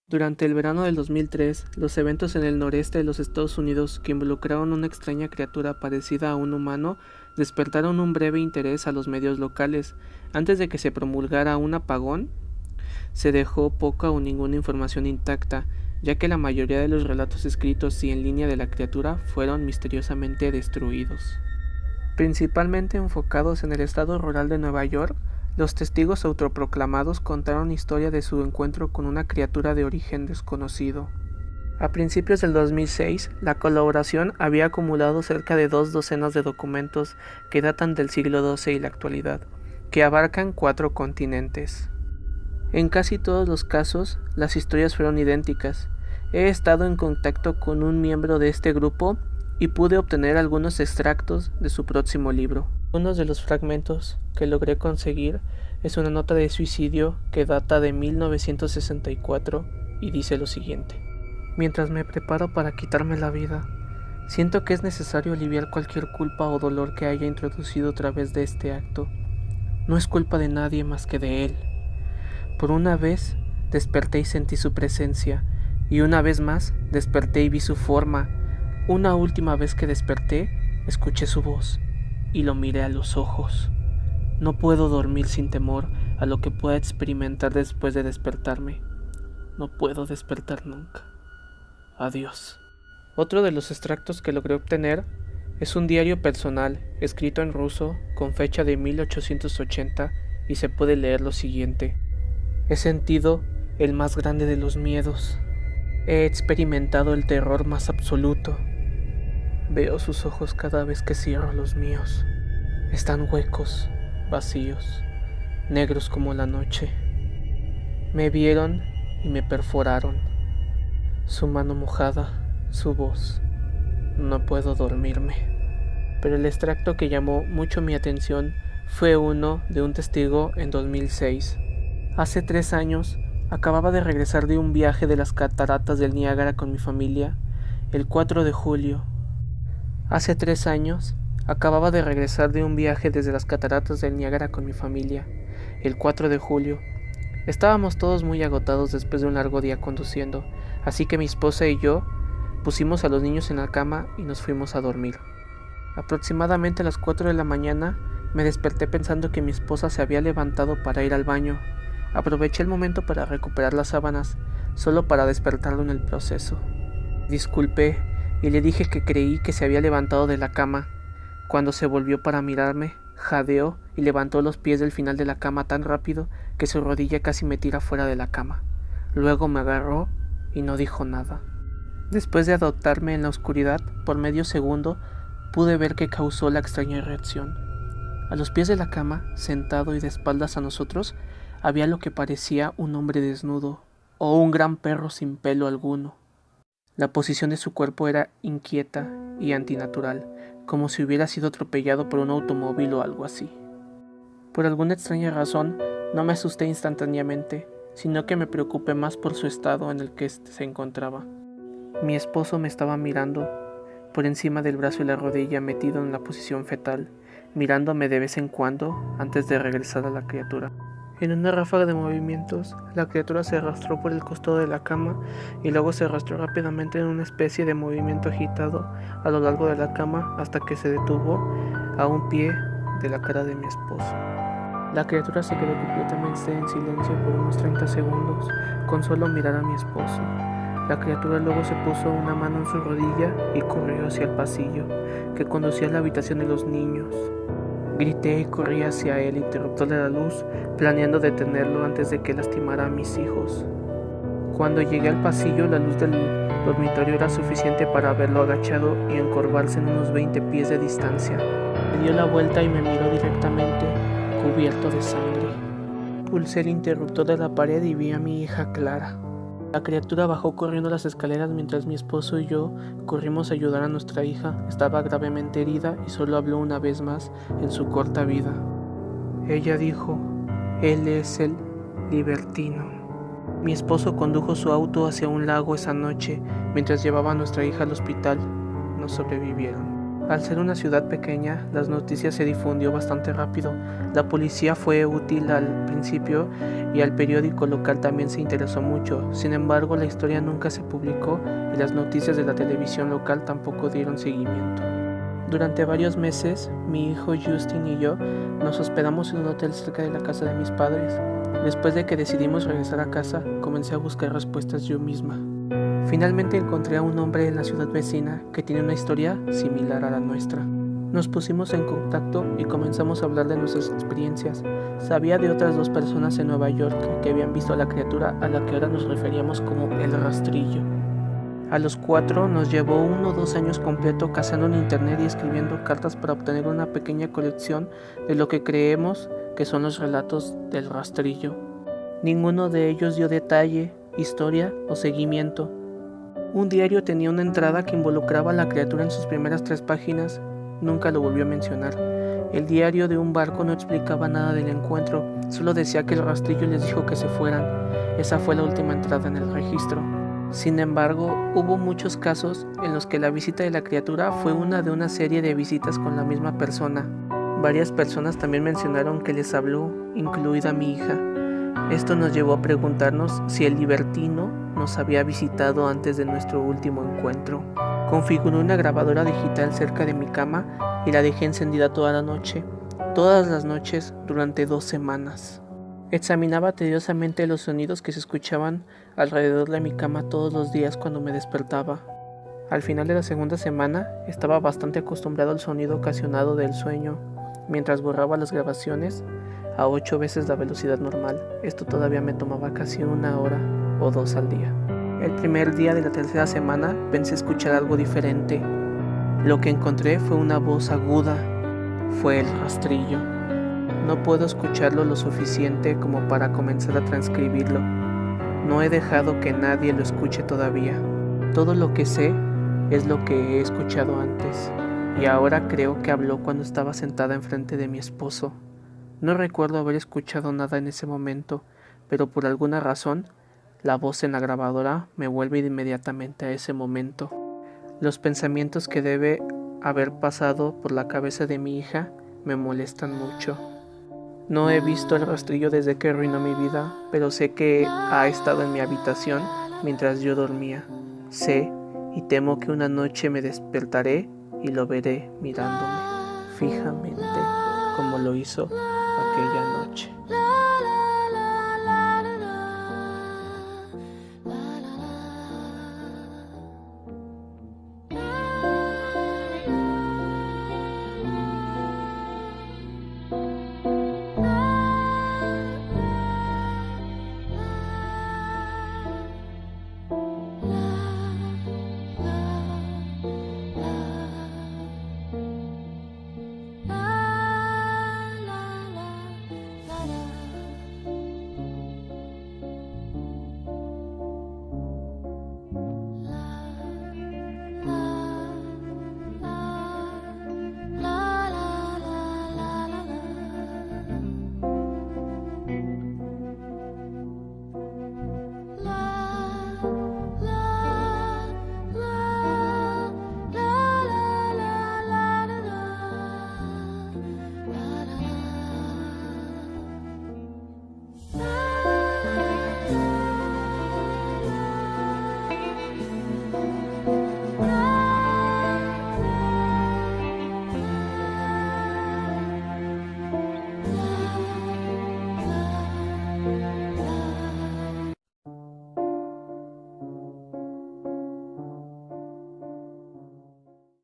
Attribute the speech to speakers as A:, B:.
A: Durante el verano del 2003, los eventos en el noreste de los Estados Unidos que involucraron una extraña criatura parecida a un humano despertaron un breve interés a los medios locales. Antes de que se promulgara un apagón, se dejó poca o ninguna información intacta, ya que la mayoría de los relatos escritos y en línea de la criatura fueron misteriosamente destruidos. Principalmente enfocados en el estado rural de Nueva York, los testigos autoproclamados contaron historia de su encuentro con una criatura de origen desconocido. A principios del 2006, la colaboración había acumulado cerca de 2 docenas de documentos que datan del siglo XII y la actualidad, que abarcan 4 continentes. En casi todos los casos, las historias fueron idénticas. He estado en contacto con un miembro de este grupo y pude obtener algunos extractos de su próximo libro. Uno de los fragmentos que logré conseguir es una nota de suicidio que data de 1964 y dice lo siguiente: mientras me preparo para quitarme la vida, siento que es necesario aliviar cualquier culpa o dolor que haya introducido a través de este acto. No es culpa de nadie más que de él. Por una vez desperté y sentí su presencia, y una vez más desperté y vi su forma. Una última vez que desperté, escuché su voz y lo miré a los ojos. No puedo dormir sin temor a lo que pueda experimentar después de despertarme. No puedo despertar nunca. Adiós. Otro de los extractos que logré obtener es un diario personal escrito en ruso con fecha de 1880 y se puede leer lo siguiente: he sentido el más grande de los miedos. He experimentado el terror más absoluto. Veo sus ojos cada vez que cierro los míos. Están huecos, vacíos, negros como la noche. Me vieron y me perforaron. Su mano mojada, su voz. No puedo dormirme. Pero el extracto que llamó mucho mi atención fue uno de un testigo en 2006. Hace 3 años acababa de regresar de un viaje de las cataratas del Niágara con mi familia, el 4 de julio. Hace 3 años acababa de regresar de un viaje desde las cataratas del Niágara con mi familia, el 4 de julio. Estábamos todos muy agotados después de un largo día conduciendo, así que mi esposa y yo pusimos a los niños en la cama y nos fuimos a dormir. Aproximadamente a las 4 de la mañana me desperté pensando que mi esposa se había levantado para ir al baño. Aproveché el momento para recuperar las sábanas, solo para despertarlo en el proceso. Disculpé y le dije que creí que se había levantado de la cama. Cuando se volvió para mirarme, jadeó y levantó los pies del final de la cama tan rápido que su rodilla casi me tira fuera de la cama. Luego me agarró y no dijo nada. Después de adoptarme en la oscuridad, por medio segundo, pude ver qué causó la extraña reacción. A los pies de la cama, sentado y de espaldas a nosotros, había lo que parecía un hombre desnudo, o un gran perro sin pelo alguno. La posición de su cuerpo era inquieta y antinatural, como si hubiera sido atropellado por un automóvil o algo así. Por alguna extraña razón, no me asusté instantáneamente, sino que me preocupé más por su estado en el que se encontraba. Mi esposo me estaba mirando, por encima del brazo y la rodilla, metido en la posición fetal, mirándome de vez en cuando antes de regresar a la criatura. En una ráfaga de movimientos, la criatura se arrastró por el costado de la cama y luego se arrastró rápidamente en una especie de movimiento agitado a lo largo de la cama hasta que se detuvo a un pie de la cara de mi esposo. La criatura se quedó completamente en silencio por unos 30 segundos, con solo mirar a mi esposo. La criatura luego se puso una mano en su rodilla y corrió hacia el pasillo que conducía a la habitación de los niños. Grité y corrí hacia el interruptor de la luz, planeando detenerlo antes de que lastimara a mis hijos. Cuando llegué al pasillo, la luz del dormitorio era suficiente para verlo agachado y encorvarse en unos 20 pies de distancia. Me dio la vuelta y me miró directamente, cubierto de sangre. Pulsé el interruptor de la pared y vi a mi hija Clara. La criatura bajó corriendo las escaleras mientras mi esposo y yo corrimos a ayudar a nuestra hija. Estaba gravemente herida y solo habló una vez más en su corta vida. Ella dijo: él es el libertino. Mi esposo condujo su auto hacia un lago esa noche mientras llevaba a nuestra hija al hospital. No sobrevivieron. Al ser una ciudad pequeña, las noticias se difundió bastante rápido. La policía fue útil al principio y al periódico local también se interesó mucho. Sin embargo, la historia nunca se publicó y las noticias de la televisión local tampoco dieron seguimiento. Durante varios meses, mi hijo Justin y yo nos hospedamos en un hotel cerca de la casa de mis padres. Después de que decidimos regresar a casa, comencé a buscar respuestas yo misma. Finalmente encontré a un hombre en la ciudad vecina que tiene una historia similar a la nuestra. Nos pusimos en contacto y comenzamos a hablar de nuestras experiencias. Sabía de otras 2 personas en Nueva York que habían visto a la criatura a la que ahora nos referíamos como el rastrillo. A los 4 nos llevó 1 o 2 años completo cazando en internet y escribiendo cartas para obtener una pequeña colección de lo que creemos que son los relatos del rastrillo. Ninguno de ellos dio detalle, historia o seguimiento. Un diario tenía una entrada que involucraba a la criatura en sus primeras 3 páginas. Nunca lo volvió a mencionar. El diario de un barco no explicaba nada del encuentro, solo decía que el rastrillo les dijo que se fueran. Esa fue la última entrada en el registro. Sin embargo, hubo muchos casos en los que la visita de la criatura fue una de una serie de visitas con la misma persona. Varias personas también mencionaron que les habló, incluida mi hija. Esto nos llevó a preguntarnos si el libertino nos había visitado antes de nuestro último encuentro. Configuré una grabadora digital cerca de mi cama y la dejé encendida toda la noche, todas las noches durante 2 semanas. Examinaba tediosamente los sonidos que se escuchaban alrededor de mi cama todos los días cuando me despertaba. Al final de la segunda semana estaba bastante acostumbrado al sonido ocasionado del sueño, mientras borraba las grabaciones a 8 veces la velocidad normal. Esto todavía me tomaba casi 1 hora o 2 al día. El primer día de la tercera semana pensé escuchar algo diferente. Lo que encontré fue una voz aguda. Fue el rastrillo. No puedo escucharlo lo suficiente como para comenzar a transcribirlo. No he dejado que nadie lo escuche todavía. Todo lo que sé es lo que he escuchado antes, y ahora creo que habló cuando estaba sentada enfrente de mi esposo. No recuerdo haber escuchado nada en ese momento, pero por alguna razón, la voz en la grabadora me vuelve inmediatamente a ese momento. Los pensamientos que debe haber pasado por la cabeza de mi hija me molestan mucho. No he visto el rastrillo desde que arruinó mi vida, pero sé que ha estado en mi habitación mientras yo dormía. Sé y temo que una noche me despertaré y lo veré mirándome fijamente como lo hizo aquella noche.